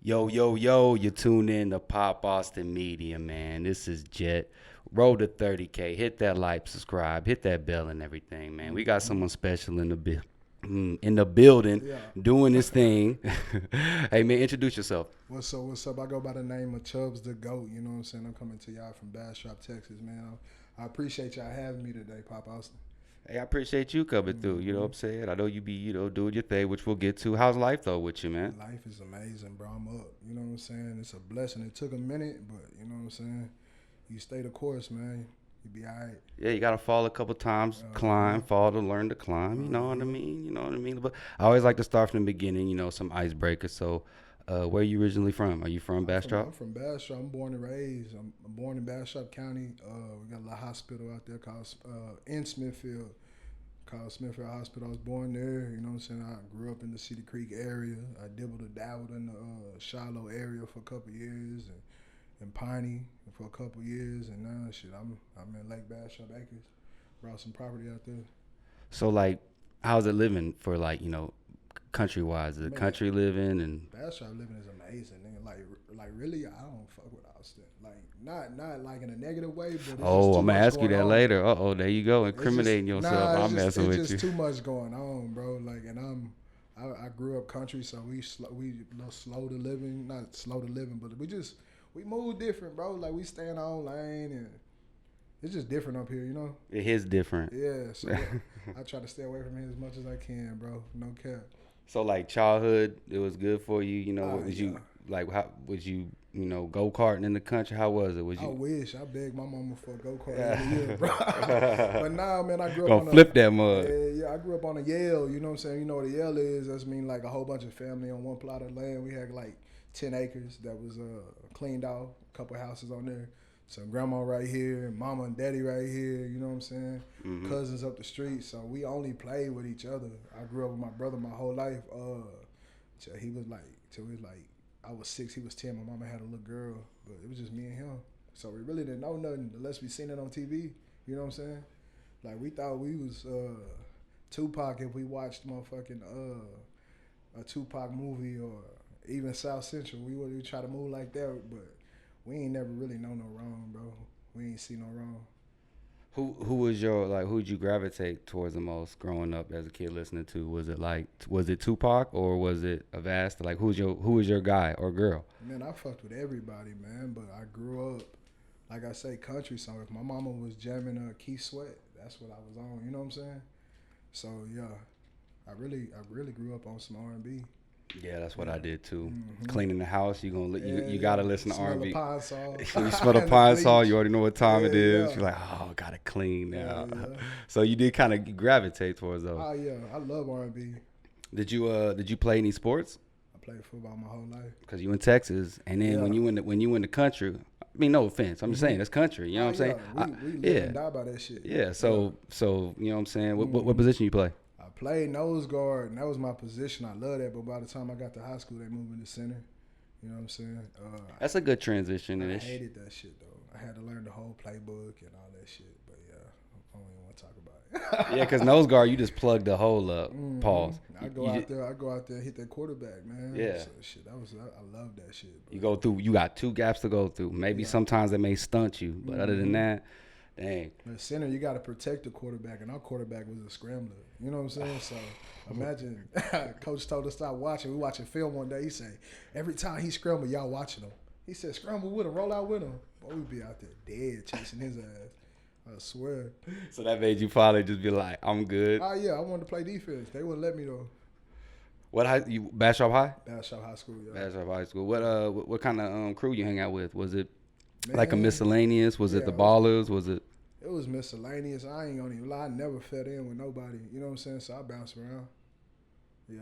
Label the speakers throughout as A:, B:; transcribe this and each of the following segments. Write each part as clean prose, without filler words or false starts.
A: Yo, yo, yo, you tune in to Pop Austin Media, man. This is Jet. Roll to 30K. Hit that like, subscribe, hit that bell and everything, man. We got
B: Hmm.
A: someone special in the building
B: Yeah.
A: doing this thing. Hey, man, introduce yourself.
B: What's up? What's up? I go by the name of Chubbz the GOAT. You know what I'm saying? I'm coming to y'all from Bastrop, Texas, man. I appreciate y'all having me today, Pop Austin.
A: Hey, I appreciate you coming through. You know what
B: Hmm.
A: I'm saying? I know you be, doing your thing, which we'll get to. How's life, though, with you, man?
B: Life is amazing, bro. I'm up. You know what I'm saying? It's a blessing. It took a minute, but you know what I'm saying? You stay the course, man. You be all right.
A: Yeah, you gotta fall a couple times, climb,
B: Uh-huh.
A: fall to learn to climb. You know what I
B: Uh-huh.
A: mean? You know what I mean? But I always like to start from the beginning. Some icebreakers. So, where are you originally from? Are you from
B: I'm from
A: Bastrop?
B: I'm from Bastrop. I'm born and raised. I'm born in Bastrop County. We got a little hospital out there called in Smithfield called Smithfield Hospital. I was born there. You know what I'm saying? I grew up in the Cedar Creek area. I dibbled and dabbled in the Shiloh area for a couple years and Piney for a couple years. And now, shit, I'm in Lake Bastrop Acres. Brought some property out there.
A: So, like, how's it living for country wise? Is it
B: Man,
A: country living and
B: Bastrop living is amazing, nigga. Like really, I don't fuck with Austin. Like not like in a negative way, but it's just
A: oh,
B: too
A: I'm gonna
B: much
A: ask you
B: going
A: that
B: on.
A: later. Oh, there you go,
B: It's just
A: incriminating yourself.
B: nah.
A: I'm messing
B: It's
A: with
B: just
A: you.
B: too much going on, bro. Like, and I grew up country, so we a little slow to living, not slow to living, but we move different, bro. Like we stay in our own lane, and it's just different up here, you know.
A: It is different.
B: Yeah, so I try to stay away from it as much as I can, bro. No cap.
A: So, like, childhood, it was good for you.
B: Ah,
A: What was
B: yeah.
A: you like? How was you? Go karting in the country? How was it? Was
B: I
A: you?
B: wish I begged my mama for a go kart every year, bro.
A: Yeah.
B: But nah, man, I grew up
A: Gonna
B: on a
A: flip that mud.
B: yeah, I grew up on a Yale. You know what I'm saying? You know what a Yale is? That's mean like a whole bunch of family on one plot of land. We had like 10 acres that was cleaned out, a couple houses on there. So grandma right here, mama and daddy right here. You know what I'm saying?
A: Hmm.
B: Cousins up the street. So we only played with each other. I grew up with my brother my whole life. Till he was like, till he was like, I was 6, he was 10. My mama had a little girl, but it was just me and him. So we really didn't know nothing unless we seen it on TV. You know what I'm saying? Like we thought we was Tupac if we watched motherfucking a Tupac movie or even South Central. We would try to move like that, but we ain't never really know no wrong, bro. We ain't see no wrong.
A: Who was your who'd you gravitate towards the most growing up as a kid listening to? Was it Tupac or was it Avast? Like who was your guy or girl?
B: Man, I fucked with everybody, man. But I grew up, like I say, country. So if my mama was jamming Keith Sweat, that's what I was on. You know what I'm saying? So yeah, I really grew up on some R&B.
A: Yeah, that's what
B: Yeah.
A: I did too.
B: Mm-hmm.
A: Cleaning the house,
B: Yeah,
A: you
B: yeah.
A: gotta listen to
B: Smell the
A: R&B.
B: pine saw
A: You smell the
B: and the
A: pine saw, you
B: bleach.
A: already know what time it
B: Yeah,
A: is.
B: yeah.
A: You're like, oh, gotta clean
B: Yeah,
A: now.
B: yeah.
A: So you did kind of gravitate towards those.
B: Oh yeah, I love R&B.
A: Did you play any sports?
B: I played football my whole life.
A: Because you in Texas, and then
B: Yeah.
A: when you in the country, I mean, no offense, I'm just
B: Mm-hmm.
A: saying that's country. You know
B: Oh
A: what I'm saying?
B: yeah, we live
A: Yeah,
B: and die by that shit.
A: yeah.
B: Yeah.
A: So you know what I'm saying. What
B: Mm-hmm.
A: position you play?
B: I played nose guard, and that was my position. I love that, but by the time I got to high school, they moved me to center. You know what I'm saying?
A: That's a good transition.
B: I
A: And
B: hated that shit though. I had to learn the whole playbook and all that shit. But yeah, I don't even want to talk about
A: yeah,
B: it.
A: because nose guard, you just plug the hole up.
B: Mm-hmm.
A: Pause.
B: I go out there. I go out there and hit that quarterback, man.
A: Yeah.
B: So shit, I love that shit. But
A: You go through. You got two gaps to go through. Maybe
B: yeah.
A: sometimes they may stunt you, but other than
B: Mm-hmm.
A: that, dang.
B: The center, you got to protect the quarterback, and our quarterback was a scrambler. You know what I'm saying? So imagine, coach told us to stop watching. We watching film one day. He said, every time he scramble, y'all watching him. He said, scramble with him, roll out with him. Boy, we be out there dead chasing his ass. I swear.
A: So that made you probably just be like, I'm good.
B: Oh yeah, I wanted to play defense. They wouldn't let me though.
A: What high? You Bastrop High?
B: Bastrop High School, yeah.
A: Bastrop High School. What kind of crew you hang out with? Was it like a
B: Man,
A: miscellaneous? Was it
B: yeah,
A: the ballers? Was it?
B: it was miscellaneous. I ain't gonna even lie. I never fit in with nobody. You know what I'm saying? So I bounced around. Yeah.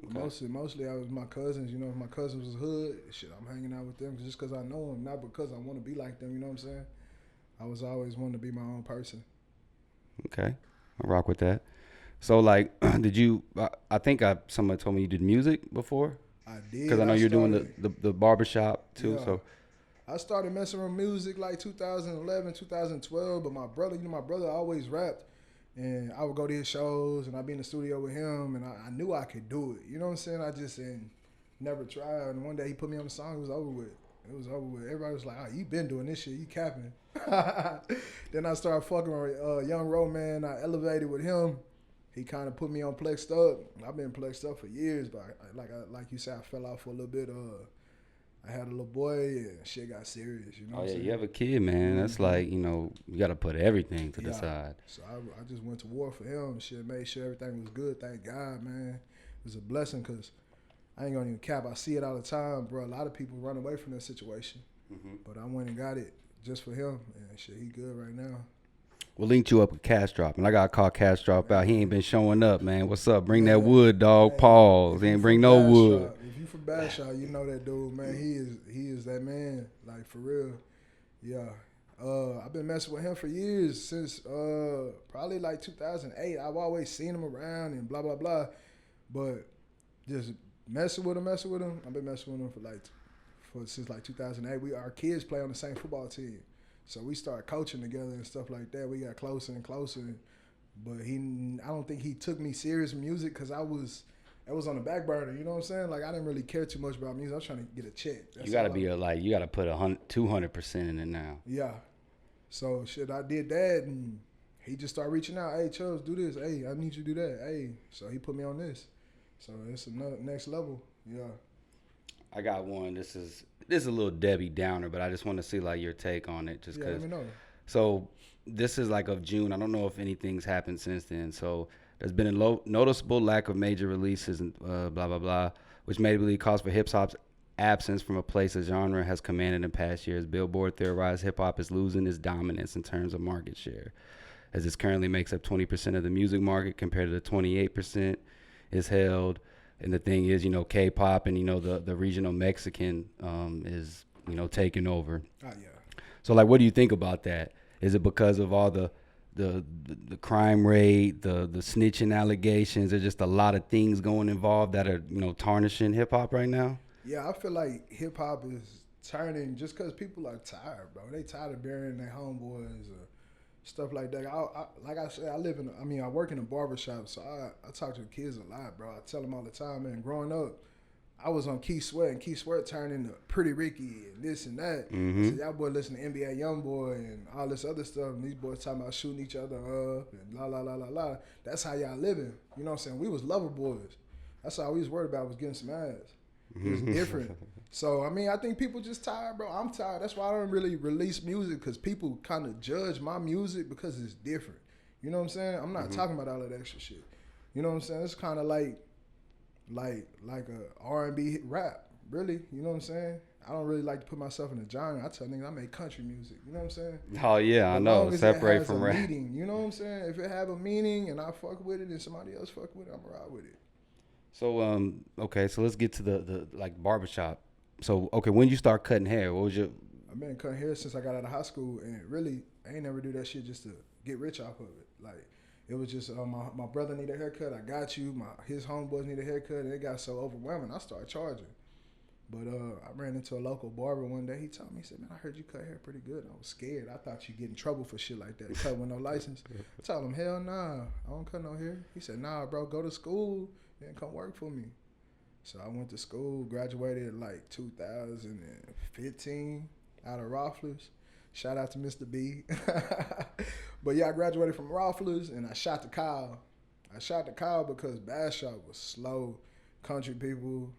A: Okay.
B: Mostly I was my cousins. You know, if my cousins was hood, shit, I'm hanging out with them just because I know them, not because I want to be like them. You know what I'm saying? I was always wanting to be my own person.
A: Okay, I rock with that. So like, did you? I think somebody told me you did music before
B: I did.
A: because I know you're doing
B: started,
A: the barbershop too.
B: yeah.
A: So
B: I started messing with music like 2011, 2012. But my brother, my brother always rapped, and I would go to his shows, and I'd be in the studio with him, and I knew I could do it. You know what I'm saying? I just didn't never tried. And one day he put me on the song. It was over with. It was over with. Everybody was like, "Oh, you been doing this shit? You capping?" Then I started fucking with Young Roman. I elevated with him. He kind of put me on Plexed Up. I've been Plexed Up for years, but like you said, I fell out for a little bit. I had a little boy, and shit got serious. You know.
A: Oh
B: what I'm
A: yeah,
B: saying?
A: you have a kid, man. That's like, you got to put everything to the
B: Yeah.
A: side.
B: So I just went to war for him. Shit, made sure everything was good. Thank God, man. It was a blessing because I ain't gonna even cap. I see it all the time, bro. A lot of people run away from that situation, but I went and got it just for him, and shit, he good right now.
A: We'll link you up with Bastrop, and I gotta call Bastrop out. He ain't been showing up, man. What's up? Bring that
B: Man,
A: wood, dog.
B: hey,
A: Pause.
B: if
A: He
B: you
A: ain't
B: from
A: bring no wood.
B: Bastrop, if you from Bastrop, you know that dude, man. He is that man, like for real. Yeah. I've been messing with him for years, since probably like 2008. I've always seen him around and blah blah blah, but just messing with him. I've been messing with him since like 2008. Our kids play on the same football team, so we started coaching together and stuff like that. We got closer and closer, but I don't think he took me serious in music because I was on the back burner. You know what I'm saying? Like I didn't really care too much about music. I was trying to get a check. That's
A: You gotta
B: all
A: be you gotta put 200% in it now.
B: Yeah. So shit, I did that, and he just started reaching out. Hey, Chubbz, do this. Hey, I need you to do that. Hey, so he put me on this. So it's another next level. Yeah.
A: I got one. This is a little Debbie Downer, but I just want to see like your take on it, just
B: Yeah,
A: because.
B: let me know.
A: So this is like of June. I don't know if anything's happened since then. So there's been a noticeable lack of major releases and blah blah blah, which may be cause for hip hop's absence from a place the genre has commanded in past years. Billboard theorized hip hop is losing its dominance in terms of market share, as it currently makes up 20% of the music market compared to the 28% is held. And the thing is, K-pop and the regional Mexican is taking over.
B: Oh yeah.
A: So like, what do you think about that? Is it because of all the crime rate, the snitching allegations? There's just a lot of things going involved that are tarnishing hip hop right now.
B: Yeah, I feel like hip hop is turning just because people are tired, bro. They tired of burying their homeboys or stuff like that. Like I said, I work in a barber shop, so I talk to the kids a lot, bro. I tell them all the time, man. Growing up, I was on Keith Sweat, and Keith Sweat turned into Pretty Ricky and this and that.
A: Mm-hmm.
B: So y'all boy listen to NBA Youngboy and all this other stuff, and these boys talking about shooting each other up and la la la la la. That's how y'all living. You know what I'm saying? We was lover boys. That's all we was worried about was getting some ass. It was different. So, I think people just tired, bro. I'm tired. That's why I don't really release music, because people kind of judge my music because it's different. You know what I'm saying? I'm not talking about all that extra shit. You know what I'm saying? It's kind of like a R&B rap, really. You know what I'm saying? I don't really like to put myself in a genre. I tell niggas I make country music. You know what I'm saying?
A: Oh yeah, I know. Separate from rap.
B: Meaning, you know what I'm saying? If it have a meaning and I fuck with it and somebody else fuck with it, I'm ride with it.
A: So okay, so let's get to the like barbershop. So okay, when you start cutting hair, what was your?
B: I've been cutting hair since I got out of high school, and really, I ain't never do that shit just to get rich off of it. Like, it was just my brother need a haircut, I got you. His homeboys need a haircut, and it got so overwhelming, I started charging. But I ran into a local barber one day. He told me, he said, "Man, I heard you cut hair pretty good." I was scared. I thought you'd get in trouble for shit like that, cut with no license. I told him, "Hell nah, I don't cut no hair." He said, "Nah, bro, go to school, then come work for me." So I went to school, graduated like 2015 out of Roffler's. Shout out to Mr. B. But yeah, I graduated from Roffler's, and I shot the cow. I shot the cow because Bastrop was slow. Country people,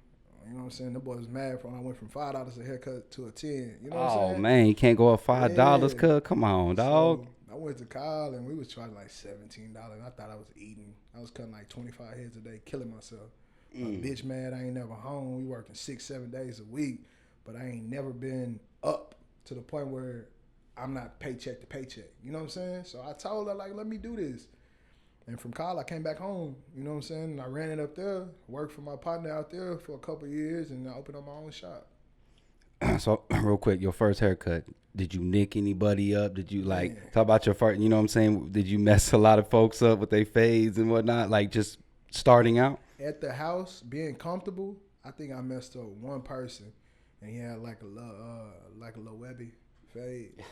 B: you know what I'm saying? The boy was mad when I went from $5 a haircut to a 10. You know what I'm saying?
A: Oh man, you can't go up $5, cuz. Come on, dog.
B: So I went to Kyle, and we was charging like $17. I thought I was eating. I was cutting like 25 heads a day, killing myself. My bitch mad, I ain't never home. We working 6-7 days a week, but I ain't never been up to the point where I'm not paycheck to paycheck. You know what I'm saying? So I told her, like, let me do this. And from college, I came back home. You know what I'm saying? And I ran it up there, worked for my partner out there for a couple of years, and I opened up my own shop.
A: So real quick, your first haircut, did you nick anybody up? Did you talk about your first, you know what I'm saying? Did you mess a lot of folks up with their fades and whatnot? Like just starting out?
B: At the house, being comfortable, I think I messed up one person, and he had like a little Webby fade,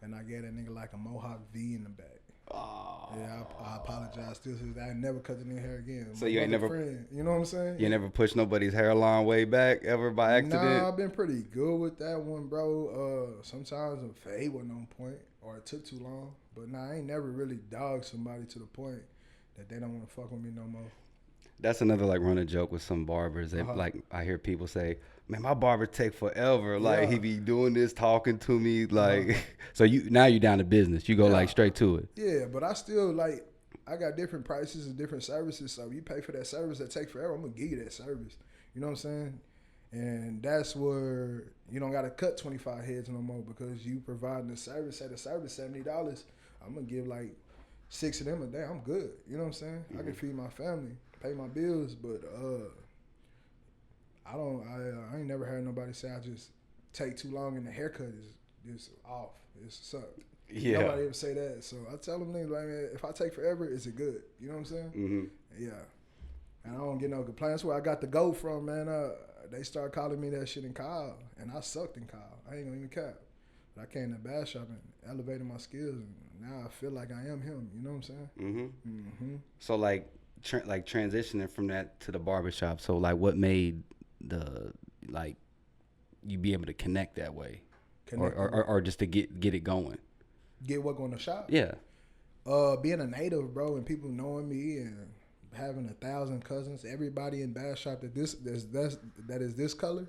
B: and I gave that nigga like a Mohawk V in the back.
A: Oh.
B: Yeah, I apologize. Still, I ain't never cut any hair again.
A: So
B: My
A: you ain't
B: mother
A: never,
B: friend, you know what I'm saying?
A: you never pushed nobody's hairline way back ever by accident?
B: Nah, I've been pretty good with that one, bro. Sometimes a fade wasn't on point or it took too long. But nah, I ain't never really dogged somebody to the point that they don't want to fuck with me no more.
A: That's another like running joke with some barbers. They, like I hear people say, "Man, my barber take forever. Like
B: Yeah.
A: he be doing this, talking to me. Like, so you down to business. You go like
B: Yeah.
A: straight to it.
B: Yeah, but I still like I got different prices and different services. So you pay for that service that take forever, I'm gonna give you that service. You know what I'm saying? And that's where you don't gotta cut 25 heads no more because you providing the service. Say the service $70, I'm gonna give like 6 of them a day. I'm good. You know what I'm saying? I can feed my family, pay my bills, but I ain't never heard nobody say I just take too long and the haircut is off. It sucked.
A: Yeah.
B: Nobody ever say that. So I tell them niggas like, man, if I take forever, is it good? You know what I'm saying?
A: Mm-hmm.
B: Yeah. And I don't get no complaints. Where I got the go from, man. They started calling me that shit in Kyle, and I sucked in Kyle. I ain't gonna even cap. But I came to Bastrop and elevated my skills, and now I feel like I am him. You know what I'm saying?
A: Mm-hmm.
B: Mm-hmm.
A: So like transitioning from that to the barbershop. So like what made the like you be able to connect that way, or just to get it going?
B: Get what going to shop?
A: Yeah.
B: Being a native, bro, and people knowing me and having 1,000 cousins, everybody in Bastrop that is this color,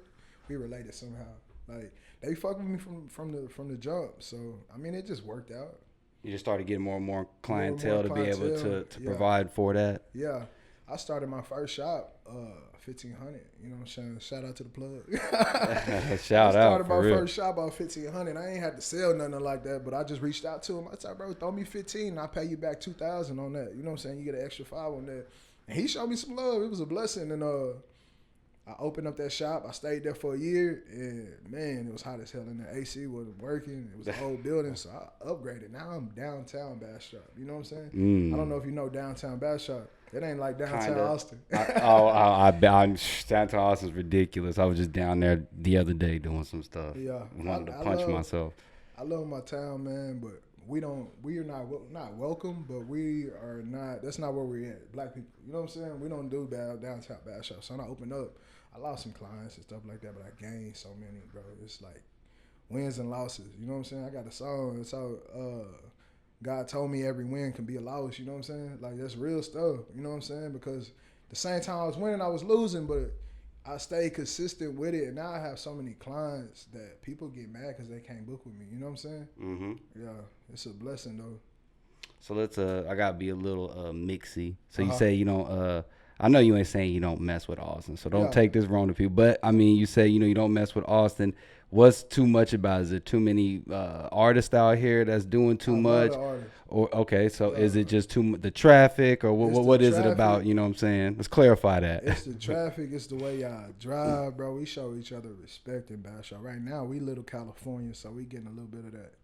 B: we related somehow. Like they fuck with me from the jump. So I mean, it just worked out.
A: You just started getting more and more clientele to be able to
B: Yeah.
A: provide for that.
B: Yeah, I started my first shop, 1,500. You know what I'm saying? Shout out to the plug.
A: Shout
B: I
A: out
B: started
A: for
B: my
A: real.
B: first shop on 1,500. I ain't had to sell nothing like that, but I just reached out to him. I said, bro, throw me 15, and I'll pay you back 2,000 on that. You know what I'm saying? You get an extra 5 on that. And he showed me some love. It was a blessing, and I opened up that shop. I stayed there for a year, and man, it was hot as hell in there. AC wasn't working. It was an old building, so I upgraded. Now I'm downtown Bastrop. You know what I'm saying? I don't know if you know downtown Bastrop. It ain't like downtown
A: Kinda.
B: Austin.
A: Downtown Austin's ridiculous. I was just down there the other day doing some stuff.
B: Yeah,
A: Wanted to punch myself.
B: I love my town, man, but we are not welcome, but we are not. That's not where we're at. Black people, you know what I'm saying? We don't do downtown Bastrop. So when I opened up, I lost some clients and stuff like that, but I gained so many, bro. It's like wins and losses. You know what I'm saying? I got a song. It's how God told me every win can be a loss. You know what I'm saying? Like that's real stuff. You know what I'm saying? Because the same time I was winning, I was losing, but I stayed consistent with it, and now I have so many clients that people get mad because they can't book with me. You know what I'm saying?
A: Mm-hmm.
B: Yeah, it's a blessing though.
A: So let's I gotta be a little mixy. So you say you don't I know you ain't saying you don't mess with Austin, so don't take this wrong to people. But I mean, you say you don't mess with Austin. What's too much about it? Is there too many artists out here that's doing too much? Or okay, so is it just the traffic, or what is it about? You know what I'm saying? Let's clarify that.
B: It's the traffic. It's the way y'all drive, bro. We show each other respect in Bastrop. Right now, we little California, so we getting a little bit of that.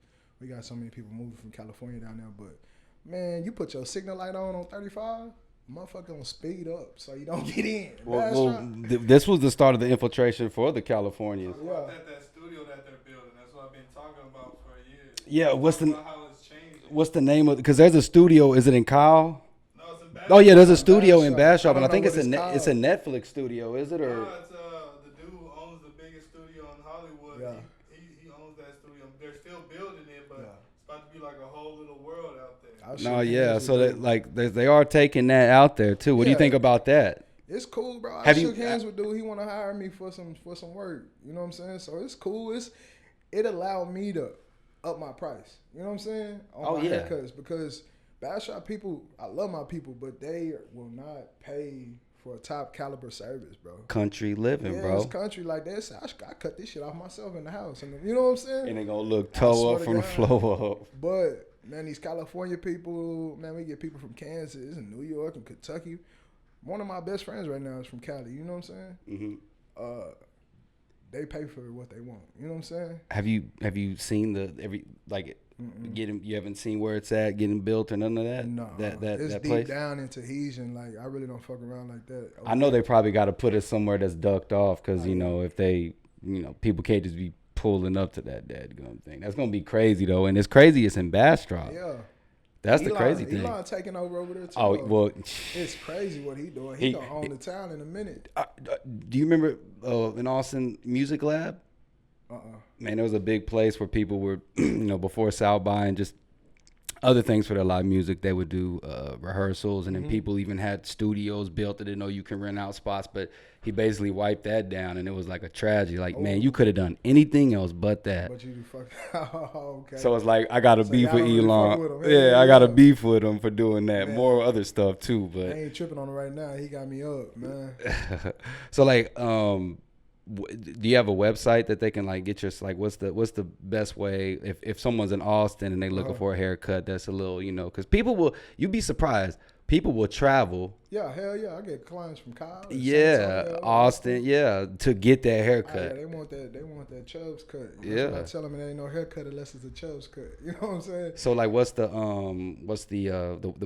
B: We got so many people moving from California down there, but man, you put your signal light on 35. Motherfucker gonna speed up so you don't get in.
A: This was the start of the infiltration for the Californians.
B: Yeah.
C: That studio that they're building. That's what I've been talking about for years.
A: Yeah,
C: How it's changing.
A: what's the name of? Because there's a studio. Is it in Kyle?
C: No, it's in
A: Oh yeah, there's a studio in
B: Bastrop.
A: Bastrop, and I think
B: I
A: it's
B: don't know what
A: it's a Netflix studio. Is it or?
C: No, it's the dude who owns the biggest studio in Hollywood.
B: Yeah.
C: He owns that studio. They're still building it, but it's about to be like a whole little world out there.
A: No, yeah. So that like they are taking that out there too. What do you think about that?
B: It's cool, bro.
A: Have
B: I
A: you-
B: shook hands with dude. He want to hire me for some work. You know what I'm saying? So it's cool. It allowed me to up my price. You know what I'm saying? On my haircuts, because Bastrop people, I love my people, but they will not pay for a top caliber service, bro.
A: Country living, bro.
B: It's country like that. I cut this shit off myself in the house, and you know what I'm saying?
A: And they gonna look toe up
B: swear to
A: from the
B: God.
A: floor up.
B: But man, these California people, man, we get people from Kansas and New York and Kentucky. One of my best friends right now is from Cali. You know what I'm saying?
A: Mm-hmm.
B: They pay for what they want. You know what I'm saying?
A: Have you seen getting? You haven't seen where it's at getting built or none of that.
B: No,
A: that
B: it's
A: that
B: deep
A: place.
B: down in Tahitian. Like I really don't fuck around like that.
A: I know they probably got to put it somewhere that's ducked off because if they people can't just be pulling up to that dadgum thing. That's gonna be crazy though, and it's crazy. It's in Bastrop.
B: Yeah.
A: That's the crazy thing.
B: Elon taking over there too.
A: Oh,
B: though.
A: well,
B: It's crazy what he doing. He gonna own the town in a minute.
A: do you remember in Austin Music Lab? Man, there was a big place where people were, before South by and just other things for their live music. They would do rehearsals, and then people even had studios built that didn't know you can rent out spots. But he basically wiped that down, and it was like a tragedy. Like, man, you could have done anything else but that.
B: But you fuck. Okay.
A: So it's like I got a beef with
B: really
A: Elon.
B: fuck with him.
A: Yeah, I got a beef with him for doing that.
B: Man.
A: More other stuff too,
B: I
A: but
B: ain't tripping on it right now. He got me up, man.
A: so like, do you have a website that they can like get your like? What's the best way if someone's in Austin and they looking for a haircut? That's a little, because you'd be surprised. People will travel.
B: Yeah, hell yeah. I get clients from Kyle.
A: Yeah, Austin. Yeah, to get that haircut.
B: Yeah, they want that Chubbz cut.
A: Yeah.
B: I tell them it ain't no haircut unless it's a Chubbz cut. You know what I'm saying?
A: So like, what's the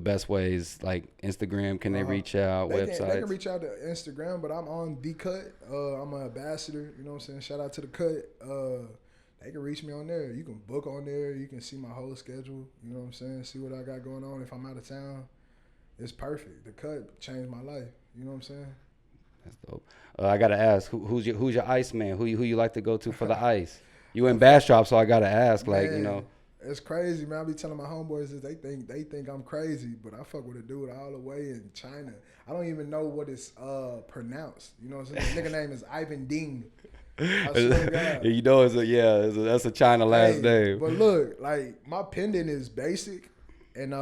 A: best ways? Like Instagram, can they reach out? Websites?
B: They can reach out to Instagram, but I'm on the cut. I'm an ambassador. You know what I'm saying? Shout out to the cut. They can reach me on there. You can book on there. You can see my whole schedule. You know what I'm saying? See what I got going on if I'm out of town. It's perfect. The cut changed my life. You know what I'm saying?
A: That's dope. I gotta ask, who's your ice man? Who you like to go to for the ice? You in Bastrop, so I gotta ask.
B: Man, it's crazy, man. I be telling my homeboys that they think I'm crazy, but I fuck with a dude all the way in China. I don't even know what it's pronounced. You know what I'm saying? His nigga name is Ivan Ding. I swear to God.
A: You know, that's a China last name.
B: But look, like my pendant is basic, and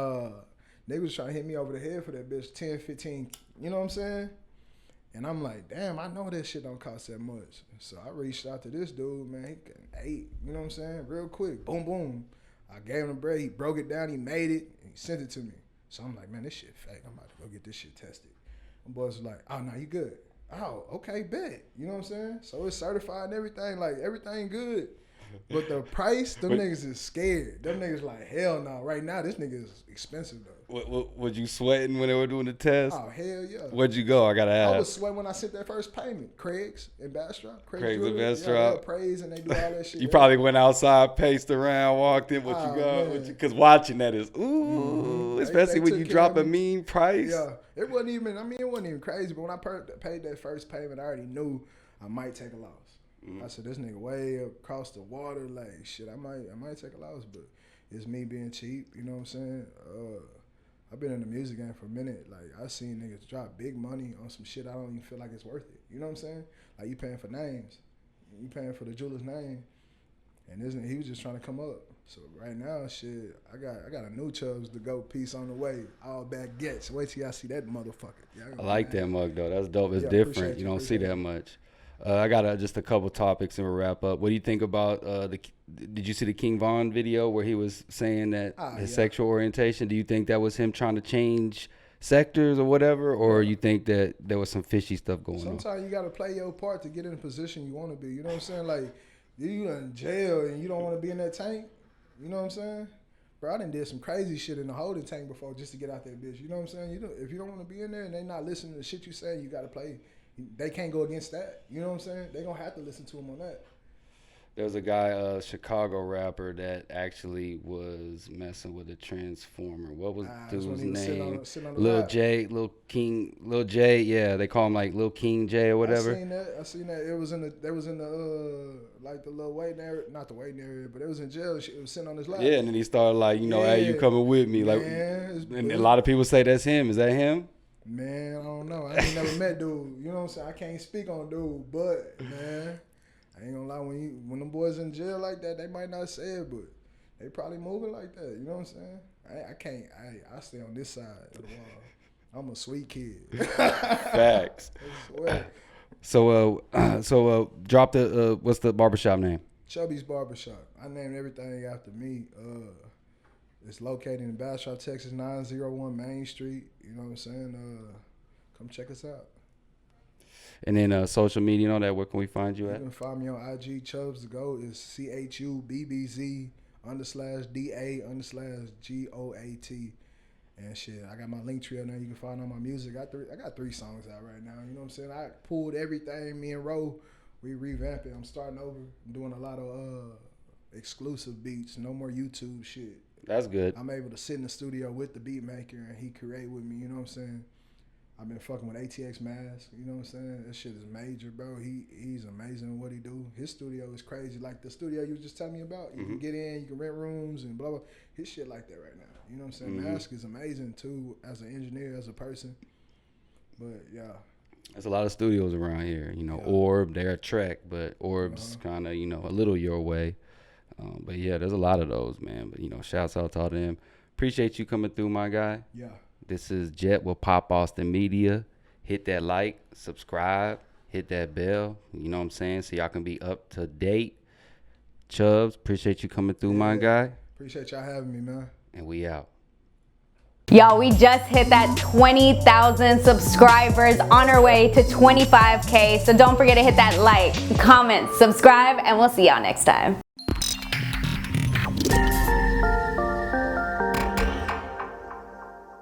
B: they was trying to hit me over the head for that bitch 10, 15, you know what I'm saying? And I'm like, damn, I know that shit don't cost that much. So I reached out to this dude, man. He got 8, you know what I'm saying? Real quick, boom, boom. I gave him the bread. He broke it down. He made it, and he sent it to me. So I'm like, man, this shit fake. I'm about to go get this shit tested. And boys was like, oh, no, you good. Oh, okay, bet. You know what I'm saying? So it's certified and everything. Like, everything good. But the price, them niggas is scared. Them niggas like, hell no. Right now, this nigga is expensive, though.
A: Was you sweating when they were doing the test?
B: Oh, hell yeah.
A: Where'd you go? I gotta ask.
B: I was sweating when I sent that first payment. Craig's in Bastrop.
A: Craig's in Bastrop.
B: Yeah, praise and they do all that shit.
A: You probably went outside, paced around, walked in. What you got? Because watching that is, especially when you drop a mean price.
B: Yeah. It wasn't even crazy. But when I paid that first payment, I already knew I might take a loss. I said, this nigga way across the water. Like, shit, I might take a loss. But it's me being cheap. You know what I'm saying? I've been in the music game for a minute. Like, I seen niggas drop big money on some shit I don't even feel like it's worth it. You know what I'm saying? Like, you paying for names. You paying for the jeweler's name. And he was just trying to come up. So right now, shit, I got a new Chubbz to go piece on the way. All baguettes. Wait till y'all see that motherfucker.
A: I like that mug, though. That's dope. It's different. You don't see that much. I got just a couple topics and we'll wrap up. What do you think about did you see the King Von video where he was saying that his sexual orientation? Do you think that was him trying to change sectors or whatever? Or you think that there was some fishy stuff going on?
B: Sometimes you got to play your part to get in the position you want to be. You know what I'm saying? Like, you in jail and you don't want to be in that tank. You know what I'm saying? Bro, I done did some crazy shit in the holding tank before just to get out that bitch. You know what I'm saying? If you don't want to be in there and they not listening to the shit you say, you got to play. They can't go against that. You know what I'm saying? They gonna have to listen to him on that.
A: There was a guy, a Chicago rapper, that actually was messing with a transformer. What was dude's name? Lil J. Yeah, they call him like Lil King J or whatever.
B: I seen that. It was in the like the little waiting area, not the waiting area, but it was in jail. It was sitting on his lap.
A: Yeah, and then he started like, hey, you coming with me? Like, and a lot of people say that's him. Is that him?
B: Man, I don't know. I ain't never met dude. You know what I'm saying? I can't speak on dude, but man, I ain't gonna lie. When them boys in jail like that, they might not say it, but they probably moving like that. You know what I'm saying? I stay on this side of the wall. I'm a sweet kid.
A: Facts. So drop the what's the barbershop name?
B: Chubbz Barbershop. I named everything after me. It's located in Bastrop, Texas, 901 Main Street. You know what I'm saying? Come check us out. And
A: then social media, that, where can we find you at?
B: You can find me on IG. Chubbz. The go is CHUBBZ_DA_GOAT. And shit, I got my link tree up there. You can find all my music. I got 3 songs out right now. You know what I'm saying? I pulled everything. Me and Ro, we revamped it. I'm starting over. I'm doing a lot of exclusive beats. No more YouTube shit.
A: That's good.
B: I'm able to sit in the studio with the beat maker and he create with me. You know what I'm saying? I've been fucking with ATX Mask. You know what I'm saying? That shit is major, bro. He's amazing at what he do. His studio is crazy. Like the studio you was just telling me about. You can get in, you can rent rooms and blah blah. His shit like that right now. You know what I'm saying? Mask is amazing too as an engineer, as a person. But yeah.
A: There's a lot of studios around here. You know, Orb, they're a Trek, but Orb's kind of, you know, a little your way. But yeah, there's a lot of those, man. But, you know, shouts out to all of them. Appreciate you coming through, my guy.
B: Yeah.
A: This is Jet with Pop Austin Media. Hit that like, subscribe, hit that bell. You know what I'm saying? So y'all can be up to date. Chubbz, appreciate you coming through, my guy.
B: Appreciate y'all having me, man.
A: And we out.
D: Y'all, we just hit that 20,000 subscribers, on our way to 25K. So don't forget to hit that like, comment, subscribe, and we'll see y'all next time.